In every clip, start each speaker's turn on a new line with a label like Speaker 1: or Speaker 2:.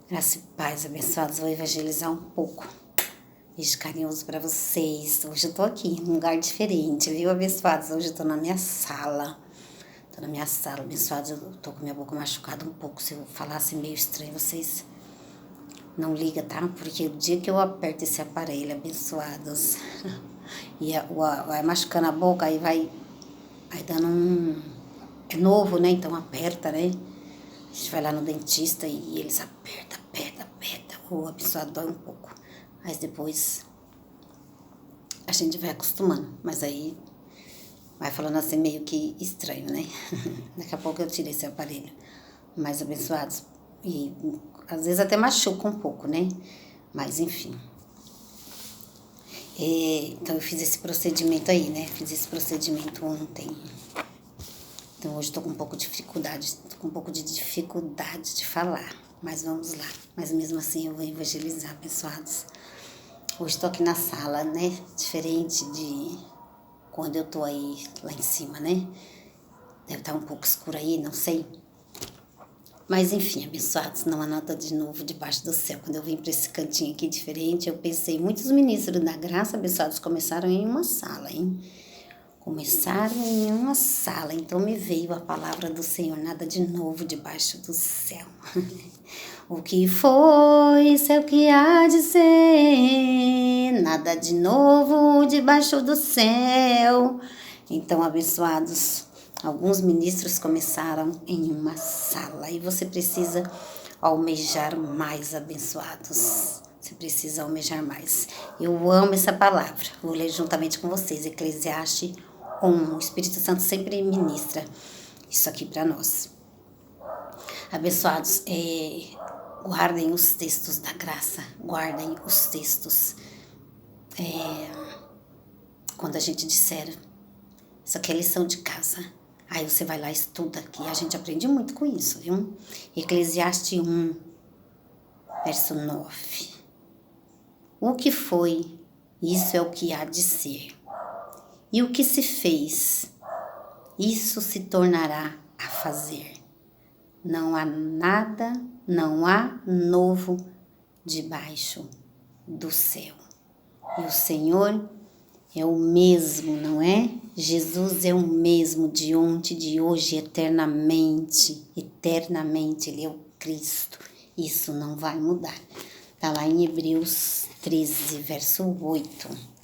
Speaker 1: Graça e paz, abençoados. Vou evangelizar um pouco. Beijo carinhoso pra vocês. Hoje eu tô aqui, num lugar diferente, viu, abençoados? Hoje eu tô na minha sala. Tô na minha sala, abençoados. Eu tô com minha boca machucada um pouco. Se eu falasse meio estranho, vocês não ligam, tá? Porque o dia que eu aperto esse aparelho, abençoados, e vai machucando a boca, aí vai dando um... É novo, né? Então aperta, né? A gente vai lá no dentista e eles apertam. O abençoado dói um pouco. Mas depois a gente vai acostumando. Mas aí vai falando assim meio que estranho, né? Daqui a pouco eu tiro esse aparelho. Mais abençoados. E às vezes até machuca um pouco, né? Mas enfim. Então eu fiz esse procedimento aí, né? Fiz esse procedimento ontem. Então hoje estou com um pouco de dificuldade. Tô com um pouco de dificuldade de falar. Mas vamos lá. Mas mesmo assim eu vou evangelizar, abençoados. Hoje estou aqui na sala, né? Diferente de quando eu tô aí lá em cima, né? Deve estar um pouco escuro aí, não sei. Mas enfim, abençoados, não há nada de novo debaixo do céu. Quando eu vim para esse cantinho aqui diferente, eu pensei, muitos ministros da graça, abençoados, começaram em uma sala, hein? Começaram em uma sala, então me veio a palavra do Senhor, nada de novo debaixo do céu. O que foi, isso é o que há de ser, nada de novo debaixo do céu. Então, abençoados, alguns ministros começaram em uma sala e você precisa almejar mais, abençoados. Você precisa almejar mais. Eu amo essa palavra. Vou ler juntamente com vocês. Eclesiastes 1. O Espírito Santo sempre ministra isso aqui para nós. Abençoados, guardem os textos da graça. Guardem os textos. Quando a gente disser, isso aqui é lição de casa. Aí você vai lá e estuda, que a gente aprende muito com isso, viu? Eclesiastes 1, verso 9. O que foi, isso é o que há de ser. E o que se fez, isso se tornará a fazer. Não há nada, não há novo debaixo do céu. E o Senhor é o mesmo, não é? Jesus é o mesmo de ontem, de hoje, eternamente. Eternamente, Ele é o Cristo. Isso não vai mudar. Está lá em Hebreus 13, verso 8.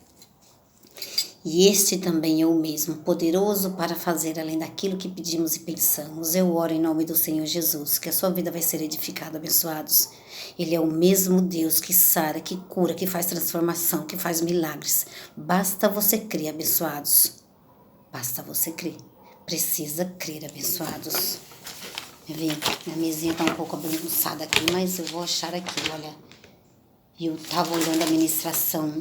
Speaker 1: E este também é o mesmo, poderoso para fazer além daquilo que pedimos e pensamos. Eu oro em nome do Senhor Jesus, que a sua vida vai ser edificada, abençoados. Ele é o mesmo Deus que sara, que cura, que faz transformação, que faz milagres. Basta você crer, abençoados. Basta você crer. Precisa crer, abençoados. Vem, minha mesinha está um pouco bagunçada aqui, mas eu vou achar aqui, olha. Eu estava olhando a ministração.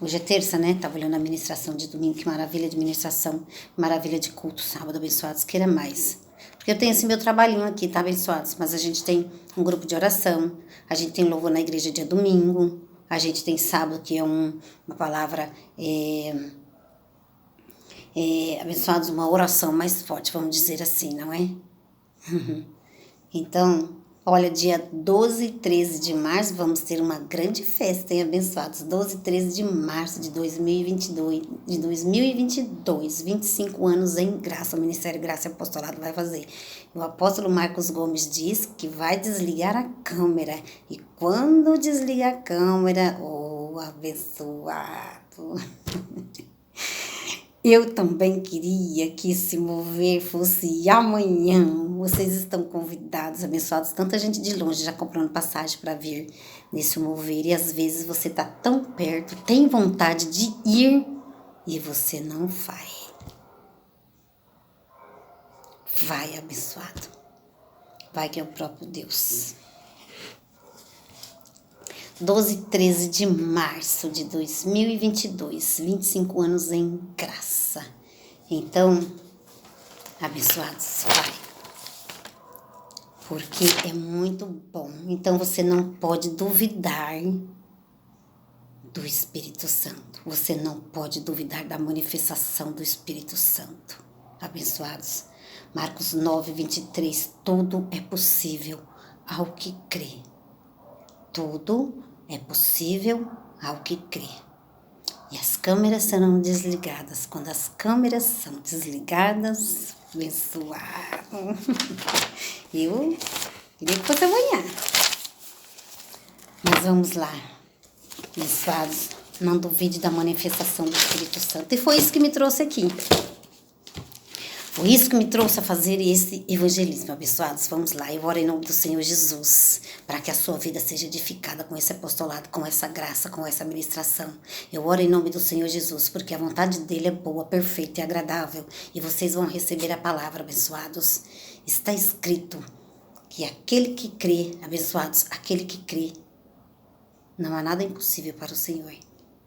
Speaker 1: Hoje é terça, né? Tava olhando a ministração de domingo, que maravilha de ministração, maravilha de culto, sábado, abençoados, queira mais. Porque eu tenho esse meu trabalhinho aqui, tá, abençoados? Mas a gente tem um grupo de oração, a gente tem louvor na igreja dia domingo, a gente tem sábado, que é uma palavra, abençoados, uma oração mais forte, vamos dizer assim, não é? Então, olha, dia 12 e 13 de março vamos ter uma grande festa, hein, abençoados? 12 e 13 de março de 2022, 25 anos em graça, o Ministério Graça e Apostolado vai fazer. O apóstolo Marcos Gomes diz que vai desligar a câmera, e quando desligar a câmera, oh, abençoado... Eu também queria que esse mover fosse amanhã. Vocês estão convidados, abençoados. Tanta gente de longe já comprando passagem para vir nesse mover. E às vezes você tá tão perto, tem vontade de ir e você não vai. Vai, abençoado. Vai que é o próprio Deus. 12 e 13 de março de 2022, 25 anos em graça. Então, abençoados, vai. Porque é muito bom. Então, você não pode duvidar do Espírito Santo. Você não pode duvidar da manifestação do Espírito Santo. Abençoados. Marcos 9:23. Tudo é possível ao que crê. Tudo é possível ao que crê. E as câmeras serão desligadas. Quando as câmeras são desligadas, abençoado. Eu queria que fosse amanhã. Mas vamos lá, abençoados. Não duvide da manifestação do Espírito Santo. E foi isso que me trouxe aqui. Foi isso que me trouxe a fazer esse evangelismo, abençoados. Vamos lá, eu oro em nome do Senhor Jesus, para que a sua vida seja edificada com esse apostolado, com essa graça, com essa ministração. Eu oro em nome do Senhor Jesus, porque a vontade dele é boa, perfeita e agradável. E vocês vão receber a palavra, abençoados. Está escrito que aquele que crê, abençoados, aquele que crê, não há nada impossível para o Senhor.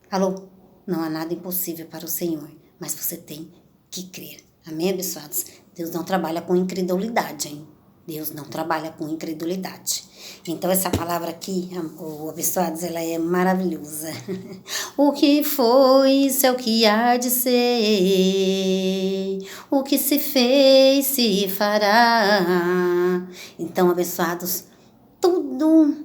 Speaker 1: Alô? Não há nada impossível para o Senhor, mas você tem que crer. Amém, abençoados? Deus não trabalha com incredulidade, hein? Deus não trabalha com incredulidade. Então, essa palavra aqui, abençoados, ela é maravilhosa. O que foi, isso é o que há de ser. O que se fez, se fará. Então, abençoados, tudo,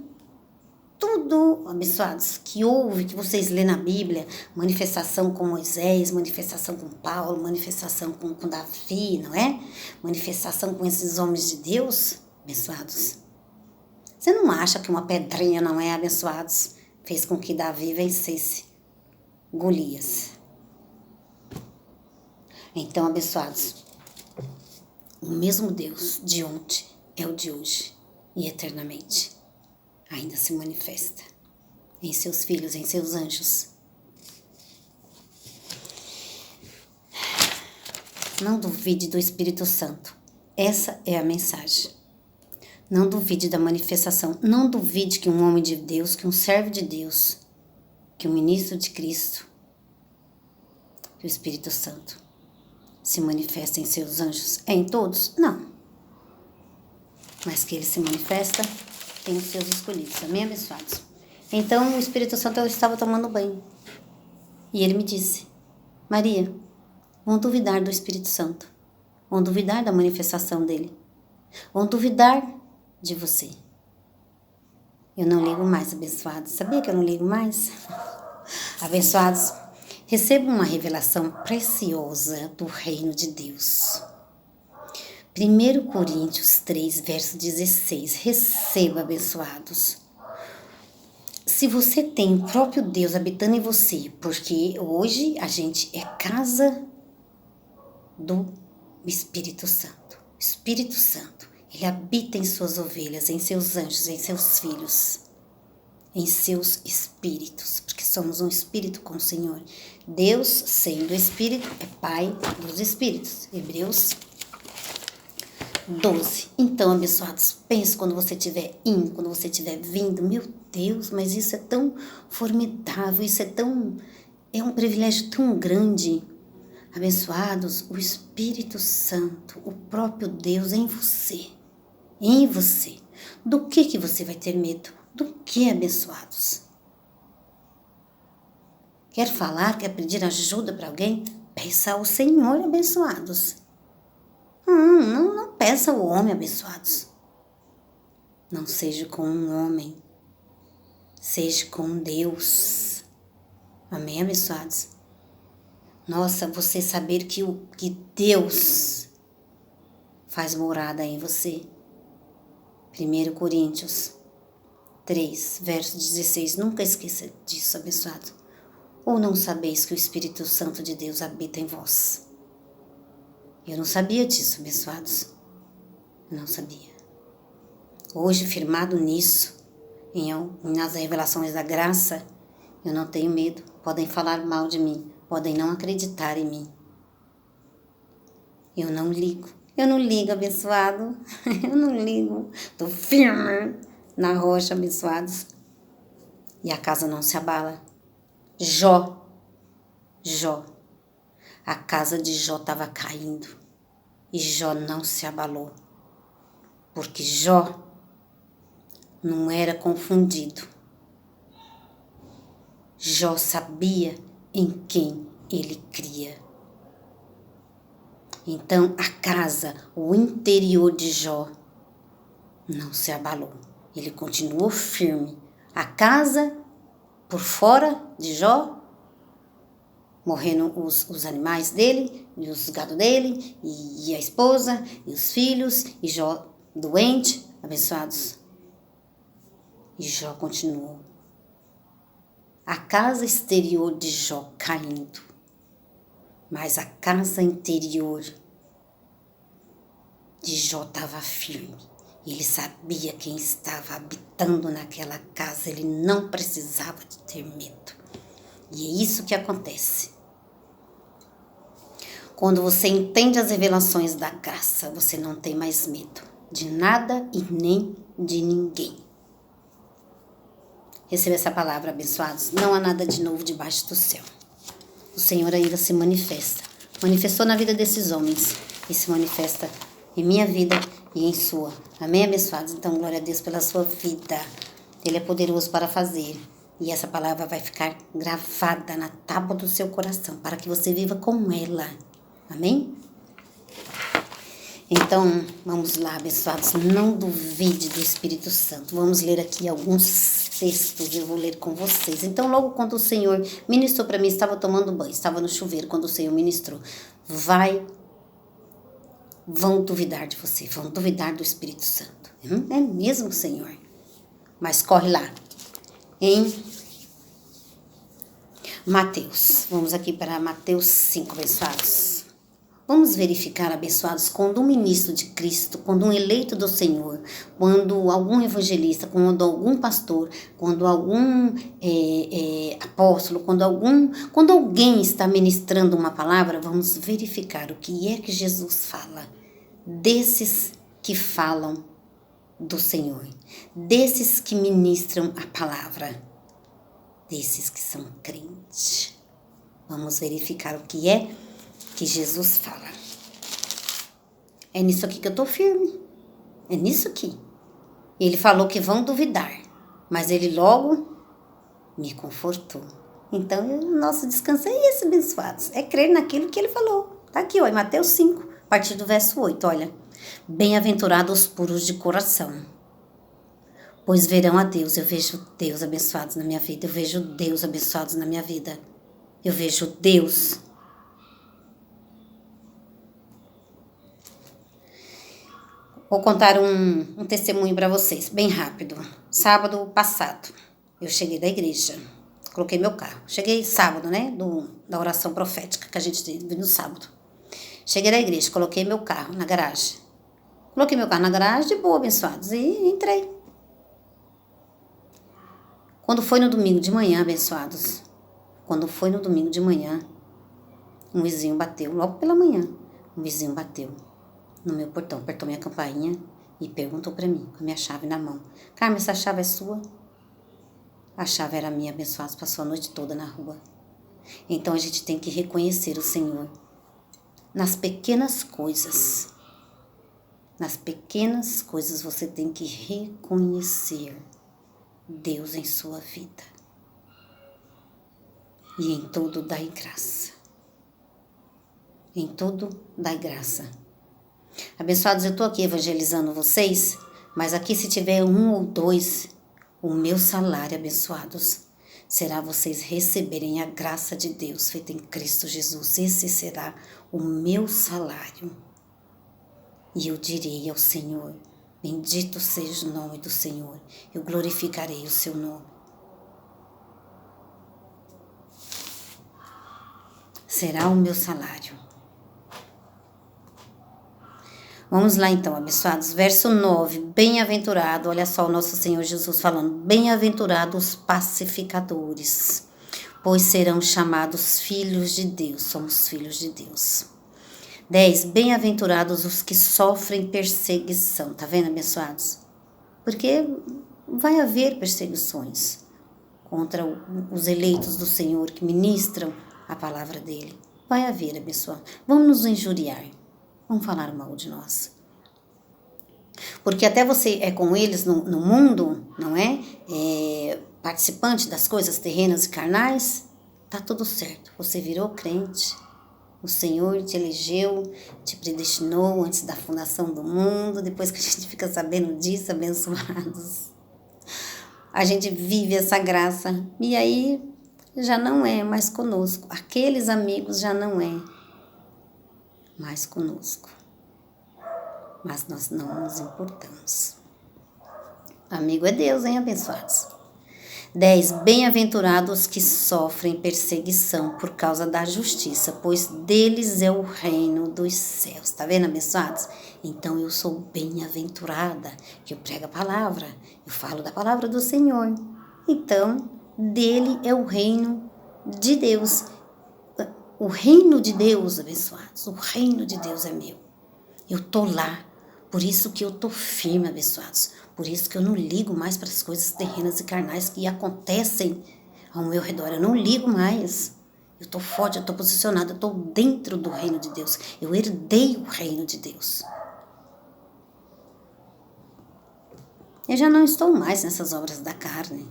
Speaker 1: abençoados, que houve, que vocês lêem na Bíblia, manifestação com Moisés, manifestação com Paulo, manifestação com Davi, não é? Manifestação com esses homens de Deus, abençoados. Você não acha que uma pedrinha, não é, abençoados, fez com que Davi vencesse Golias? Então, abençoados, o mesmo Deus de ontem é o de hoje e eternamente ainda se manifesta em seus filhos, em seus anjos. Não duvide do Espírito Santo. Essa é a mensagem. Não duvide da manifestação. Não duvide que um homem de Deus, que um servo de Deus, que um ministro de Cristo, que o Espírito Santo se manifesta em seus anjos. É em todos? Não. Mas que ele se manifesta tem os seus escolhidos, amém, abençoados? Então, o Espírito Santo, eu estava tomando banho. E ele me disse, Maria, vão duvidar do Espírito Santo. Vão duvidar da manifestação dele. Vão duvidar de você. Eu não ligo mais, abençoados. Sabia que eu não ligo mais? Abençoados, recebam uma revelação preciosa do reino de Deus. 1 Coríntios 3, verso 16. Receba, abençoados. Se você tem o próprio Deus habitando em você, porque hoje a gente é casa do Espírito Santo. O Espírito Santo, ele habita em suas ovelhas, em seus anjos, em seus filhos, em seus espíritos, porque somos um espírito com o Senhor. Deus, sendo espírito, é Pai dos espíritos. Hebreus 12. Então, abençoados, pense quando você estiver indo, quando você estiver vindo. Meu Deus, mas isso é tão formidável, é um privilégio tão grande. Abençoados, o Espírito Santo, o próprio Deus em você. Em você. Do que você vai ter medo? Do que, abençoados? Quer falar, quer pedir ajuda para alguém? Peça ao Senhor, abençoados. Não peça ao homem, abençoados. Não seja com um homem, seja com Deus. Amém, abençoados? Nossa, você saber que Deus faz morada em você. 1 Coríntios 3, verso 16. Nunca esqueça disso, abençoado. Ou não sabeis que o Espírito Santo de Deus habita em vós? Eu não sabia disso, abençoados. Eu não sabia. Hoje, firmado nisso, nas revelações da graça, eu não tenho medo. Podem falar mal de mim, podem não acreditar em mim. Eu não ligo. Eu não ligo, abençoado. Eu não ligo. Estou firme na rocha, abençoados. E a casa não se abala. Jó. A casa de Jó estava caindo. E Jó não se abalou. Porque Jó não era confundido. Jó sabia em quem ele cria. Então a casa, o interior de Jó não se abalou. Ele continuou firme. A casa, por fora de Jó, morrendo os animais dele, e os gados dele, e a esposa, e os filhos, e Jó doente, abençoados. E Jó continuou. A casa exterior de Jó caindo, mas a casa interior de Jó estava firme. Ele sabia quem estava habitando naquela casa, ele não precisava de ter medo. E é isso que acontece. Quando você entende as revelações da graça, você não tem mais medo de nada e nem de ninguém. Receba essa palavra, abençoados. Não há nada de novo debaixo do céu. O Senhor ainda se manifesta. Manifestou na vida desses homens e se manifesta em minha vida e em sua. Amém, abençoados? Então, glória a Deus pela sua vida. Ele é poderoso para fazer. E essa palavra vai ficar gravada na tábua do seu coração, para que você viva com ela. Amém? Então, vamos lá, abençoados. Não duvide do Espírito Santo. Vamos ler aqui alguns textos, eu vou ler com vocês. Então, logo quando o Senhor ministrou para mim, estava tomando banho, estava no chuveiro, quando o Senhor ministrou, vão duvidar de você, vão duvidar do Espírito Santo. É mesmo, Senhor? Mas corre lá. Em Mateus. Vamos aqui para Mateus 5, abençoados. Vamos verificar, abençoados, quando um ministro de Cristo, quando um eleito do Senhor, quando algum evangelista, quando algum pastor, quando algum apóstolo, quando alguém está ministrando uma palavra, vamos verificar o que é que Jesus fala desses que falam do Senhor, desses que ministram a palavra, desses que são crentes. Vamos verificar o que é que Jesus fala. É nisso aqui que eu tô firme. É nisso aqui. Ele falou que vão duvidar, mas ele logo me confortou. Então, o nosso descanso é esse, abençoados. É crer naquilo que ele falou. Tá aqui, ó, em Mateus 5, a partir do verso 8, olha. Bem-aventurados os puros de coração, pois verão a Deus. Eu vejo Deus abençoados na minha vida. Eu vejo Deus abençoados na minha vida. Eu vejo Deus. Vou contar um testemunho para vocês, bem rápido. Sábado passado, eu cheguei da igreja, coloquei meu carro. Cheguei sábado, né, da oração profética que a gente teve no sábado. Cheguei da igreja, coloquei meu carro na garagem. Coloquei meu carro na garagem, de boa, abençoados, e entrei. Quando foi no domingo de manhã, abençoados, um vizinho bateu, logo pela manhã, um vizinho bateu no meu portão, apertou minha campainha e perguntou para mim, com a minha chave na mão. Carmen, essa chave é sua? A chave era minha, abençoados, passou a noite toda na rua. Então a gente tem que reconhecer o Senhor nas pequenas coisas. Nas pequenas coisas você tem que reconhecer Deus em sua vida. E em tudo dai graça. Em tudo dai graça. Abençoados, eu estou aqui evangelizando vocês, mas aqui se tiver um ou dois, o meu salário, abençoados, será vocês receberem a graça de Deus feita em Cristo Jesus. Esse será o meu salário. E eu direi ao Senhor, bendito seja o nome do Senhor, eu glorificarei o seu nome. Será o meu salário. Vamos lá então, abençoados. Verso 9, bem-aventurado, olha só o nosso Senhor Jesus falando, bem-aventurados os pacificadores, pois serão chamados filhos de Deus, somos filhos de Deus. 10, bem-aventurados os que sofrem perseguição, tá vendo, abençoados? Porque vai haver perseguições contra os eleitos do Senhor que ministram a palavra dele. Vai haver, abençoados. Vamos nos injuriar. Vão falar mal de nós. Porque até você é com eles no mundo, não é? Participante das coisas terrenas e carnais, tá tudo certo. Você virou crente. O Senhor te elegeu, te predestinou antes da fundação do mundo. Depois que a gente fica sabendo disso, abençoados, a gente vive essa graça. E aí já não é mais conosco. Aqueles amigos já não é mais conosco. Mas nós não nos importamos. Amigo é Deus, hein, abençoados? 10. Bem-aventurados que sofrem perseguição por causa da justiça, pois deles é o reino dos céus. Tá vendo, abençoados? Então eu sou bem-aventurada, que eu prego a palavra, eu falo da palavra do Senhor. Então, dele é o reino de Deus. O reino de Deus, abençoados, o reino de Deus é meu. Eu tô lá. Por isso que eu tô firme, abençoados. Por isso que eu não ligo mais para as coisas terrenas e carnais que acontecem ao meu redor. Eu não ligo mais. Eu tô forte, eu tô posicionada, eu tô dentro do reino de Deus. Eu herdei o reino de Deus. Eu já não estou mais nessas obras da carne.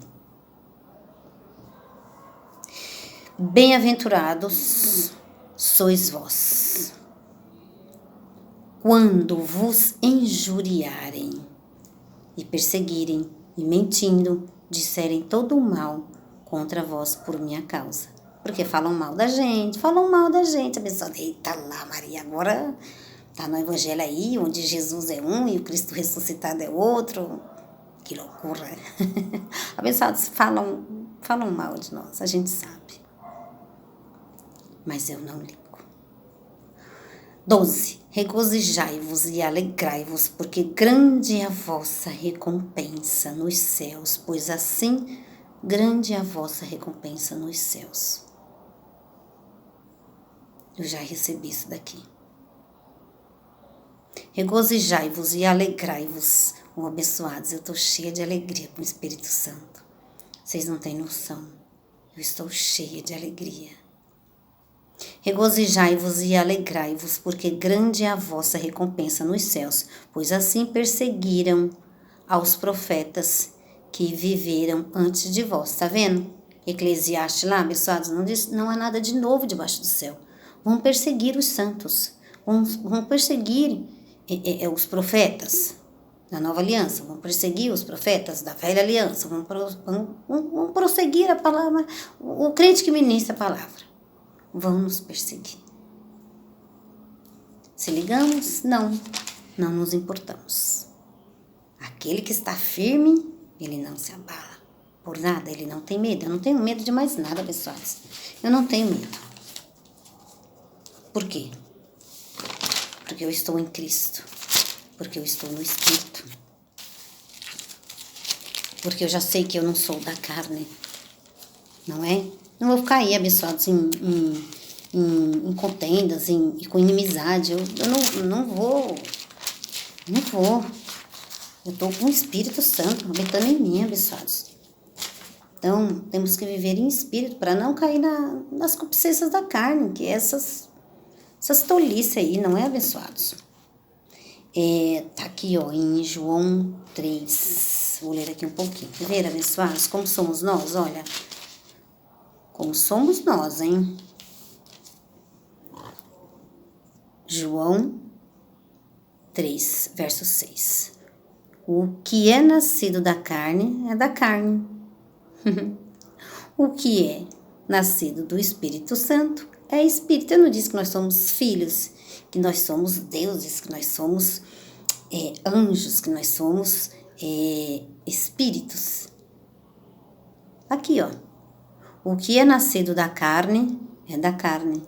Speaker 1: Bem-aventurados sois vós, quando vos injuriarem e perseguirem e mentindo, disserem todo o mal contra vós por minha causa. Porque falam mal da gente, a pessoa, eita lá, Maria, agora tá no evangelho aí, onde Jesus é um e o Cristo ressuscitado é outro. Que loucura. Abençoados, falam mal de nós, a gente sabe. Mas eu não ligo. 12. Regozijai-vos e alegrai-vos, porque grande é a vossa recompensa nos céus, pois assim grande é a vossa recompensa nos céus. Eu já recebi isso daqui. Regozijai-vos e alegrai-vos, abençoados. Eu estou cheia de alegria com o Espírito Santo. Vocês não têm noção. Eu estou cheia de alegria. Regozijai-vos e alegrai-vos, porque grande é a vossa recompensa nos céus, pois assim perseguiram aos profetas que viveram antes de vós. Tá vendo? Eclesiastes lá, abençoados, não há nada de novo debaixo do céu. Vão perseguir os santos, vão perseguir os profetas da nova aliança, vão perseguir os profetas da velha aliança, vão prosseguir a palavra, o crente que ministra a palavra. Vão nos perseguir. Se ligamos? Não nos importamos. Aquele que está firme, ele não se abala. Por nada, ele não tem medo. Eu não tenho medo de mais nada, pessoas. Eu não tenho medo. Por quê? Porque eu estou em Cristo. Porque eu estou no Espírito. Porque eu já sei que eu não sou da carne. Não é? Não vou ficar aí, abençoados, em contendas, com inimizade. Eu não vou. Não vou. Eu estou com o Espírito Santo habitando em mim, abençoados. Então, temos que viver em espírito para não cair nas concupiscências da carne, que é essas tolices aí, não é, abençoados? Tá aqui, ó, em João 3. Vou ler aqui um pouquinho. Quer ver, abençoados? Como somos nós? Olha. Como somos nós, hein? João 3, verso 6. O que é nascido da carne é da carne. O que é nascido do Espírito Santo é Espírito. Eu não disse que nós somos filhos, que nós somos deuses, que nós somos anjos, que nós somos espíritos. Aqui, ó. O que é nascido da carne é da carne.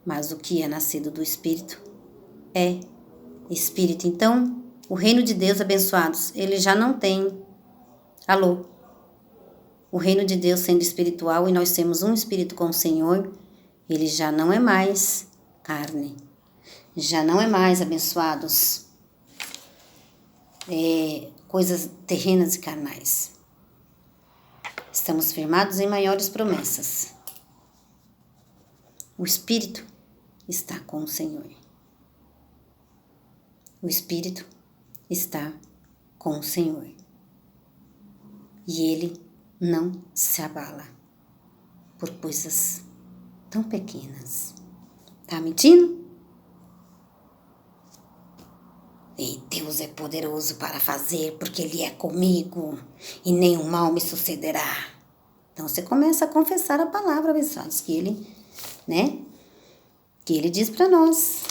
Speaker 1: Mas o que é nascido do Espírito é Espírito. Então, o reino de Deus, abençoados, ele já não tem. Alô? O reino de Deus sendo espiritual e nós temos um espírito com o Senhor, ele já não é mais carne. Já não é mais, abençoados, coisas terrenas e carnais. Estamos firmados em maiores promessas. O Espírito está com o Senhor. O Espírito está com o Senhor. E Ele não se abala por coisas tão pequenas. Tá mentindo? E Deus é poderoso para fazer, porque Ele é comigo, e nenhum mal me sucederá. Então, você começa a confessar a palavra, abençoados, que Ele, né? Que Ele diz para nós.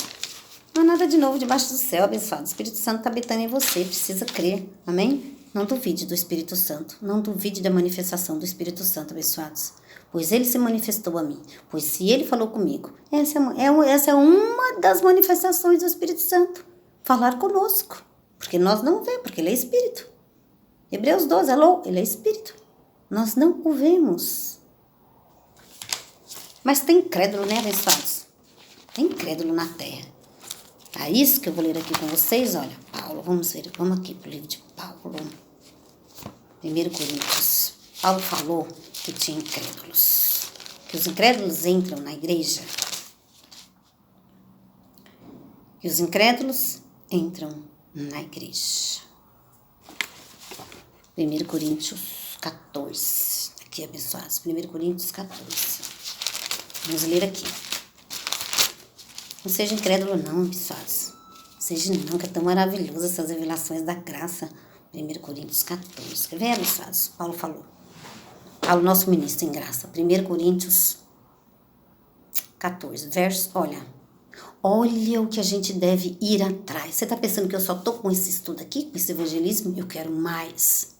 Speaker 1: Não há nada de novo debaixo do céu, abençoado. O Espírito Santo está habitando em você, precisa crer. Amém? Não duvide do Espírito Santo. Não duvide da manifestação do Espírito Santo, abençoados. Pois Ele se manifestou a mim. Pois se Ele falou comigo, essa é uma das manifestações do Espírito Santo. Falar conosco. Porque nós não vemos, porque Ele é Espírito. Hebreus 12, alô? Ele é Espírito. Nós não o vemos. Mas tem incrédulo, né, abençoados? Tem incrédulo na terra. É isso que eu vou ler aqui com vocês, olha. Paulo, vamos ver, vamos aqui pro livro de Paulo. 1 Coríntios. Paulo falou que tinha incrédulos. Que os incrédulos entram na igreja. Que os incrédulos entram na igreja. 1 Coríntios 14. Aqui, abençoados. 1 Coríntios 14. Vamos ler aqui. Não seja incrédulo não, abençoados. Seja não, que é tão maravilhoso essas revelações da graça. 1 Coríntios 14. Quer ver, abençoados? Paulo falou. Paulo, nosso ministro em graça. 1 Coríntios 14. Verso, olha o que a gente deve ir atrás. Você está pensando que eu só estou com esse estudo aqui, com esse evangelismo? Eu quero mais.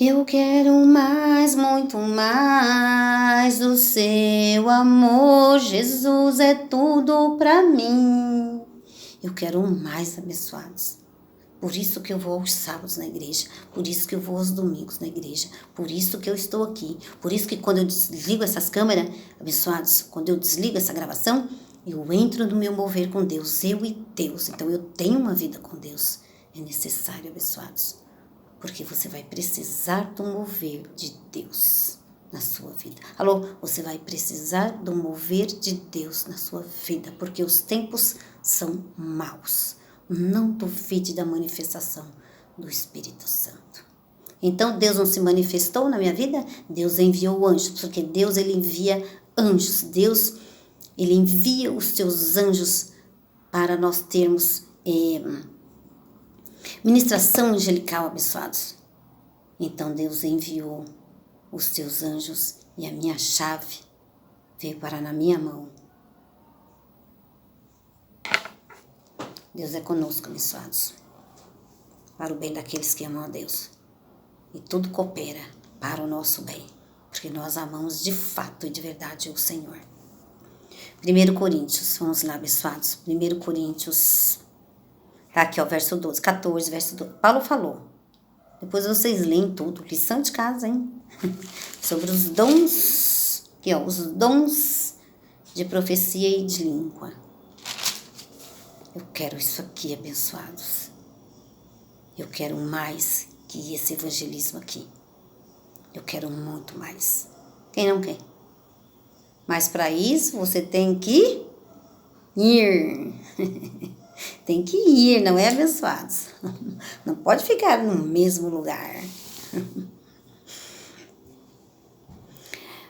Speaker 1: Eu quero mais, muito mais do seu amor. Jesus é tudo para mim. Eu quero mais, abençoados. Por isso que eu vou aos sábados na igreja. Por isso que eu vou aos domingos na igreja. Por isso que eu estou aqui. Por isso que quando eu desligo essas câmeras, abençoados, quando eu desligo essa gravação, eu entro no meu mover com Deus. Eu e Deus. Então eu tenho uma vida com Deus. É necessário, abençoados. Porque você vai precisar do mover de Deus na sua vida. Alô, você vai precisar do mover de Deus na sua vida, porque os tempos são maus. Não duvide da manifestação do Espírito Santo. Então, Deus não se manifestou na minha vida? Deus enviou anjos, porque Deus, Ele envia anjos. Deus, Ele envia os seus anjos para nós termos ministração angelical, abençoados. Então Deus enviou os seus anjos e a minha chave veio parar na minha mão. Deus é conosco, abençoados, para o bem daqueles que amam a Deus. E tudo coopera para o nosso bem, porque nós amamos de fato e de verdade o Senhor. 1 Coríntios, vamos lá, abençoados. 1 Coríntios... Tá aqui, ó, verso 12, 14, verso 12. Paulo falou. Depois vocês leem tudo. Lição de casa, hein? Sobre os dons. Aqui, ó, os dons de profecia e de língua. Eu quero isso aqui, abençoados. Eu quero mais que esse evangelismo aqui. Eu quero muito mais. Quem não quer? Mas para isso você tem que ir. Tem que ir, não é, abençoados? Não pode ficar no mesmo lugar.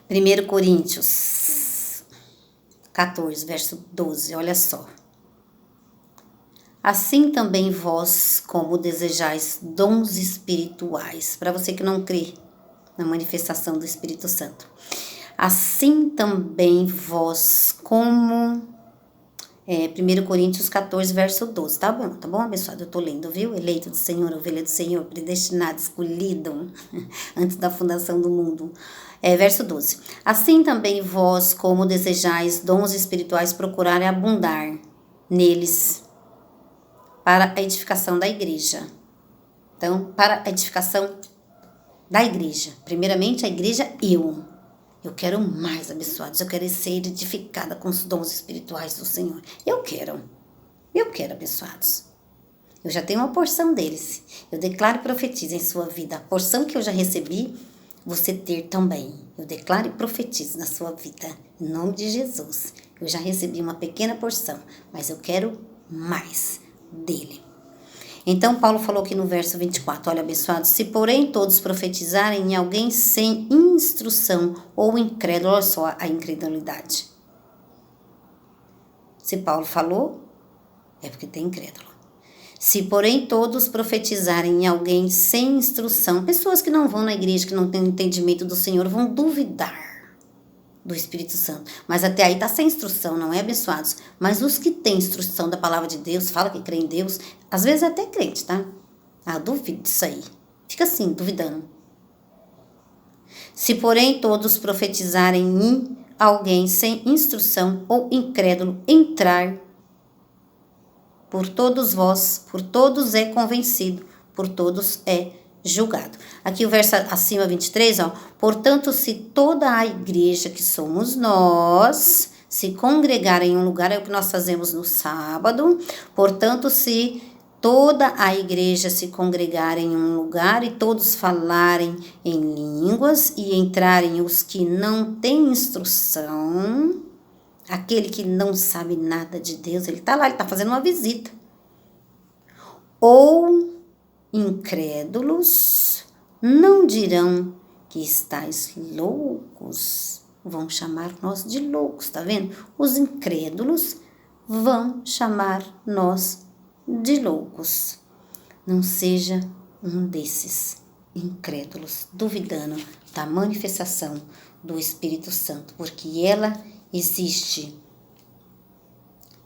Speaker 1: 1 Coríntios 14, verso 12, olha só. Assim também vós, como desejais dons espirituais, para você que não crê na manifestação do Espírito Santo. Assim também vós, como... 1 Coríntios 14, verso 12. Tá bom, abençoado? Eu tô lendo, viu? Eleito do Senhor, ovelha do Senhor, predestinado, escolhido, antes da fundação do mundo. Verso 12. Assim também vós, como desejais dons espirituais, procurarem abundar neles para a edificação da igreja. Então, para a edificação da igreja. Primeiramente, a igreja, Eu quero mais, abençoados. Eu quero ser edificada com os dons espirituais do Senhor. Eu quero, abençoados. Eu já tenho uma porção deles. Eu declaro e profetizo em sua vida. A porção que eu já recebi, você ter também. Eu declaro e profetizo na sua vida. Em nome de Jesus. Eu já recebi uma pequena porção, mas eu quero mais dele. Então, Paulo falou aqui no verso 24, olha, abençoados, se porém todos profetizarem em alguém sem instrução ou incrédulo, olha só a incredulidade. Se Paulo falou, é porque tem incrédulo. Se porém todos profetizarem em alguém sem instrução, pessoas que não vão na igreja, que não têm entendimento do Senhor, vão duvidar do Espírito Santo. Mas até aí está sem instrução, não é, abençoados? Mas os que têm instrução da palavra de Deus, fala que crê em Deus, às vezes é até crente, tá? Ah, duvido disso aí. Fica assim, duvidando. Se porém todos profetizarem em alguém sem instrução ou incrédulo entrar, por todos vós, por todos é convencido, por todos é julgado. Aqui o verso acima 23, ó. Portanto, se toda a igreja que somos nós se congregar em um lugar, é o que nós fazemos no sábado. Portanto, se toda a igreja se congregar em um lugar e todos falarem em línguas e entrarem os que não têm instrução, aquele que não sabe nada de Deus, ele está lá, ele está fazendo uma visita. Ou incrédulos, não dirão que estáis loucos. Vão chamar nós de loucos, tá vendo? Os incrédulos vão chamar nós de loucos. Não seja um desses incrédulos, duvidando da manifestação do Espírito Santo, porque ela existe.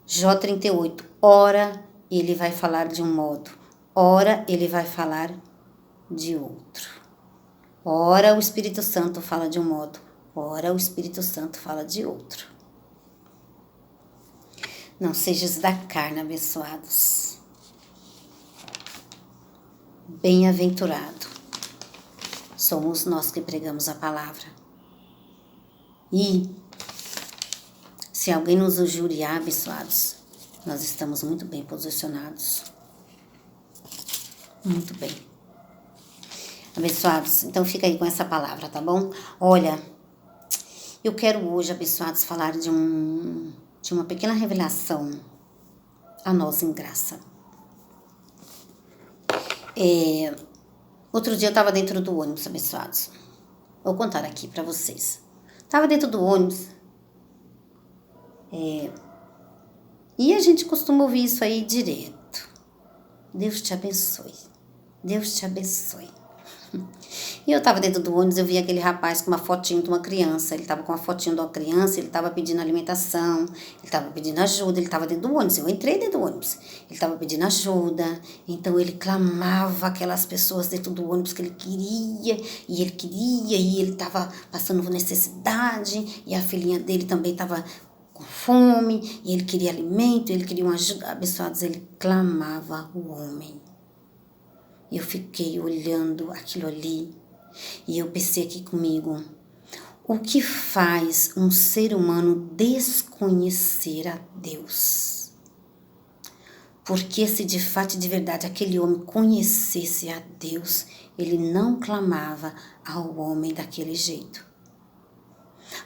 Speaker 1: Jó 38, ora ele vai falar de um modo, ora ele vai falar de outro. Ora o Espírito Santo fala de um modo, ora o Espírito Santo fala de outro. Não sejas da carne, abençoados. Bem-aventurado somos nós que pregamos a palavra. E se alguém nos injuriar, abençoados, nós estamos muito bem posicionados. Muito bem. Abençoados, então fica aí com essa palavra, tá bom? Olha, eu quero hoje, abençoados, falar de uma pequena revelação a nós em graça. Outro dia eu estava dentro do ônibus, abençoados. Vou contar aqui para vocês. Estava dentro do ônibus. E a gente costuma ouvir isso aí direto. Deus te abençoe. Deus te abençoe. E eu estava dentro do ônibus, eu vi aquele rapaz com uma fotinho de uma criança. Ele estava com uma fotinho de uma criança, ele estava pedindo alimentação, ele estava pedindo ajuda, ele estava dentro do ônibus. Eu entrei dentro do ônibus. Ele estava pedindo ajuda, então ele clamava aquelas pessoas dentro do ônibus que ele queria, e ele estava passando necessidade, e a filhinha dele também estava com fome, e ele queria alimento, ele queria uma ajuda. Abençoados, ele clamava o homem. Eu fiquei olhando aquilo ali e eu pensei aqui comigo, o que faz um ser humano desconhecer a Deus? Porque se de fato e de verdade aquele homem conhecesse a Deus, ele não clamava ao homem daquele jeito.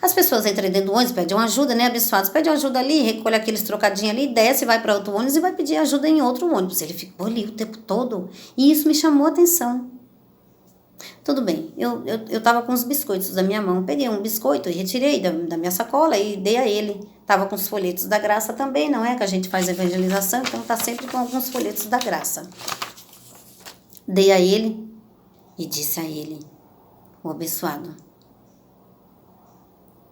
Speaker 1: As pessoas entram dentro do ônibus, pedem ajuda, né, abençoados? Pedem ajuda ali, recolhe aqueles trocadinhos ali, desce, vai para outro ônibus e vai pedir ajuda em outro ônibus. Ele ficou ali o tempo todo e isso me chamou a atenção. Tudo bem, eu tava com os biscoitos da minha mão, peguei um biscoito e retirei da minha sacola e dei a ele. Tava com os folhetos da graça também, não é? Que a gente faz evangelização, então tá sempre com alguns folhetos da graça. Dei a ele e disse a ele, o abençoado,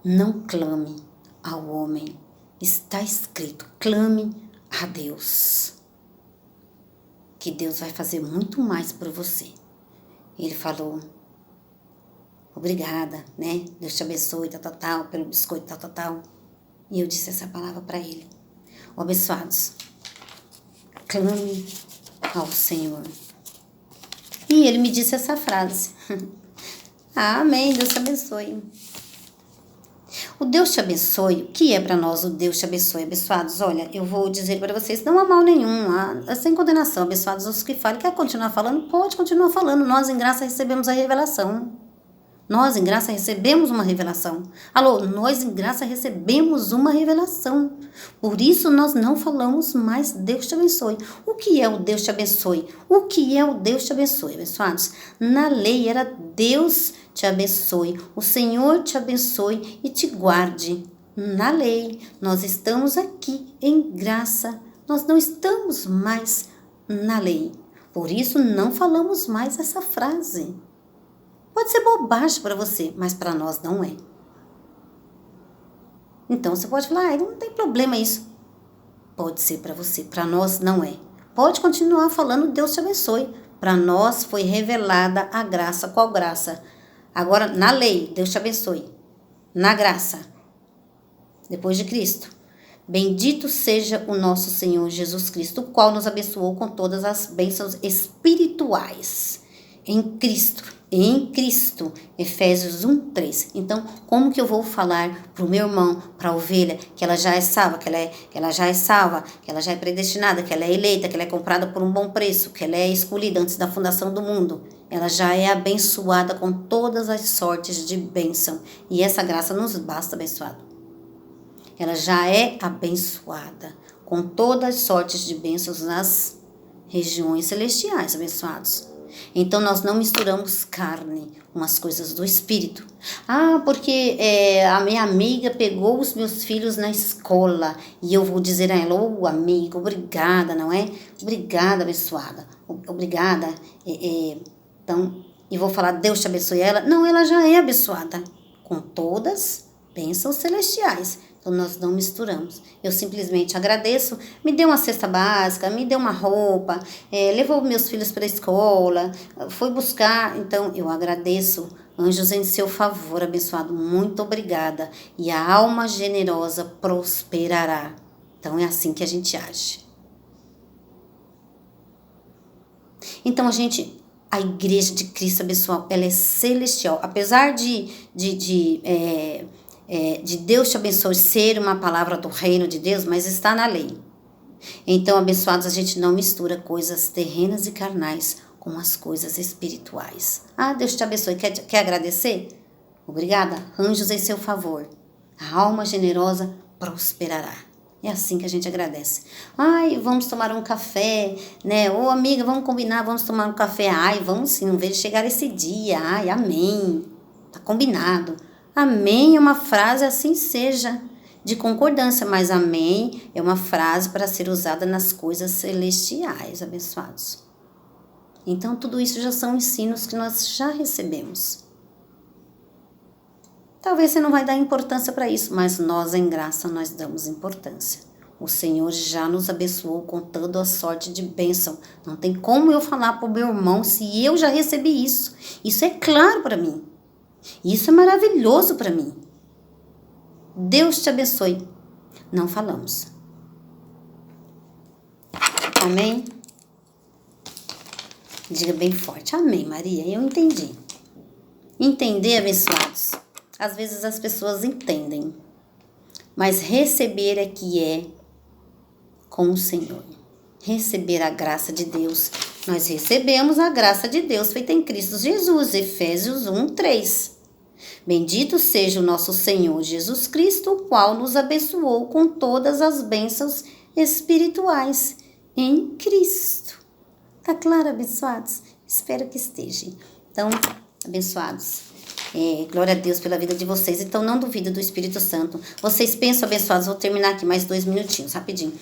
Speaker 1: não clame ao homem, está escrito, clame a Deus, que Deus vai fazer muito mais por você. Ele falou, obrigada, né? Deus te abençoe, tal, pelo biscoito, tal. E eu disse essa palavra para ele. Ó, abençoados, clame ao Senhor. E ele me disse essa frase. Amém, Deus te abençoe. O Deus te abençoe, o que é para nós o Deus te abençoe? Abençoados, olha, eu vou dizer para vocês, não há mal nenhum, sem condenação. Abençoados os que falam, quer continuar falando? Pode continuar falando, nós em graça recebemos a revelação. Nós, em graça, recebemos uma revelação. Alô, nós, em graça, recebemos uma revelação. Por isso, nós não falamos mais Deus te abençoe. O que é o Deus te abençoe? O que é o Deus te abençoe, abençoados? Na lei era Deus te abençoe, o Senhor te abençoe e te guarde. Na lei, nós estamos aqui em graça. Nós não estamos mais na lei. Por isso, não falamos mais essa frase. Pode ser bobagem para você, mas para nós não é. Então você pode falar, não tem problema isso. Pode ser para você, para nós não é. Pode continuar falando, Deus te abençoe. Para nós foi revelada a graça. Qual graça? Agora, na lei, Deus te abençoe. Na graça, depois de Cristo. Bendito seja o nosso Senhor Jesus Cristo, o qual nos abençoou com todas as bênçãos espirituais em Cristo. Em Cristo, Efésios 1:3. Então, como que eu vou falar para o meu irmão, para a ovelha, que ela já é salva, que ela já é salva, que ela já é predestinada, que ela é eleita, que ela é comprada por um bom preço, que ela é escolhida antes da fundação do mundo. Ela já é abençoada com todas as sortes de bênção. E essa graça nos basta, abençoado. Ela já é abençoada com todas as sortes de bênçãos nas regiões celestiais, abençoados. Então, nós não misturamos carne com as coisas do Espírito. Porque a minha amiga pegou os meus filhos na escola e eu vou dizer a ela, amiga, obrigada, não é? Obrigada, abençoada. Obrigada. Então, e vou falar, Deus te abençoe ela. Não, ela já é abençoada com todas bênçãos celestiais. Então, nós não misturamos. Eu simplesmente agradeço, me deu uma cesta básica, me deu uma roupa, levou meus filhos para a escola, foi buscar. Então, eu agradeço, anjos em seu favor, abençoado, muito obrigada. E a alma generosa prosperará. Então, é assim que a gente age. Então, a igreja de Cristo, abençoado, ela é celestial. Apesar de Deus te abençoe ser uma palavra do reino de Deus, mas está na lei. Então, abençoados, a gente não mistura coisas terrenas e carnais com as coisas espirituais. Deus te abençoe. Quer agradecer? Obrigada. Anjos em seu favor. A alma generosa prosperará. É assim que a gente agradece. Vamos tomar um café, né? Amiga, vamos combinar, vamos tomar um café. Vamos sim, não vejo chegar esse dia. Amém. Tá combinado. Amém é uma frase, assim seja, de concordância, mas amém é uma frase para ser usada nas coisas celestiais, abençoados. Então, tudo isso já são ensinos que nós já recebemos. Talvez você não vai dar importância para isso, mas nós, em graça, nós damos importância. O Senhor já nos abençoou com toda a sorte de bênção. Não tem como eu falar para o meu irmão se eu já recebi isso. Isso é claro para mim. Isso é maravilhoso para mim. Deus te abençoe. Não falamos. Amém? Diga bem forte. Amém, Maria. Eu entendi. Entender, abençoados. Às vezes as pessoas entendem. Mas receber é que é com o Senhor. Receber a graça de Deus. Nós recebemos a graça de Deus feita em Cristo Jesus. Efésios 1:3. Bendito seja o nosso Senhor Jesus Cristo, o qual nos abençoou com todas as bênçãos espirituais em Cristo. Tá claro, abençoados? Espero que esteja. Então, abençoados. Glória a Deus pela vida de vocês. Então, não duvido do Espírito Santo. Vocês pensam, abençoados, vou terminar aqui mais 2 minutinhos, rapidinho.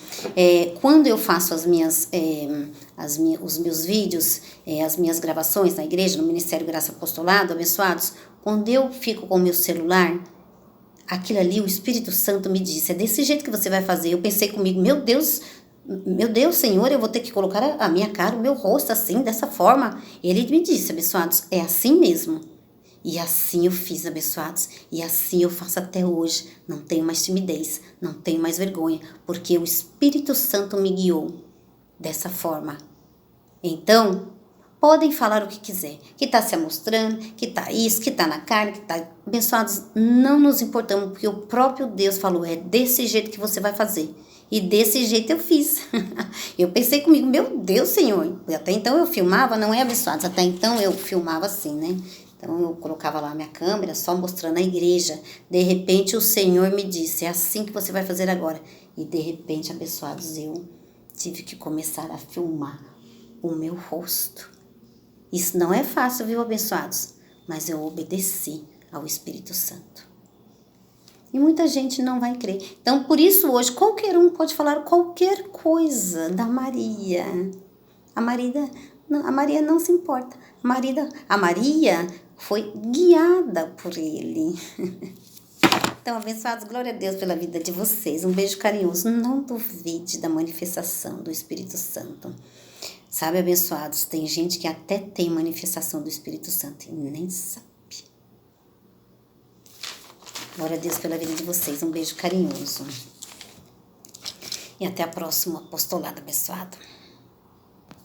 Speaker 1: Quando eu faço os meus vídeos, as minhas gravações na igreja, no Ministério Graça Apostolado, abençoados, quando eu fico com o meu celular, aquilo ali, o Espírito Santo me disse, é desse jeito que você vai fazer. Eu pensei comigo, meu Deus, Senhor, eu vou ter que colocar a minha cara, o meu rosto assim, dessa forma. Ele me disse, abençoados, é assim mesmo. E assim eu fiz, abençoados, e assim eu faço até hoje. Não tenho mais timidez, não tenho mais vergonha, porque o Espírito Santo me guiou dessa forma. Então, podem falar o que quiser, que está se amostrando, que está isso, que está na carne, que está... Abençoados, não nos importamos, porque o próprio Deus falou, é desse jeito que você vai fazer. E desse jeito eu fiz. Eu pensei comigo, meu Deus, Senhor. Até então eu filmava, não é, abençoados? Até então eu filmava assim, né? Então eu colocava lá a minha câmera só mostrando a igreja. De repente o Senhor me disse, é assim que você vai fazer agora. E de repente, abençoados, eu tive que começar a filmar o meu rosto. Isso não é fácil, viu, abençoados? Mas eu obedeci ao Espírito Santo. E muita gente não vai crer. Então, por isso hoje, qualquer um pode falar qualquer coisa da Maria. A Maria não se importa. A Maria foi guiada por ele. Então, abençoados, glória a Deus pela vida de vocês. Um beijo carinhoso. Não duvide da manifestação do Espírito Santo. Sabe, abençoados, tem gente que até tem manifestação do Espírito Santo e nem sabe. Glória a Deus pela vida de vocês. Um beijo carinhoso. E até a próxima apostolado abençoado.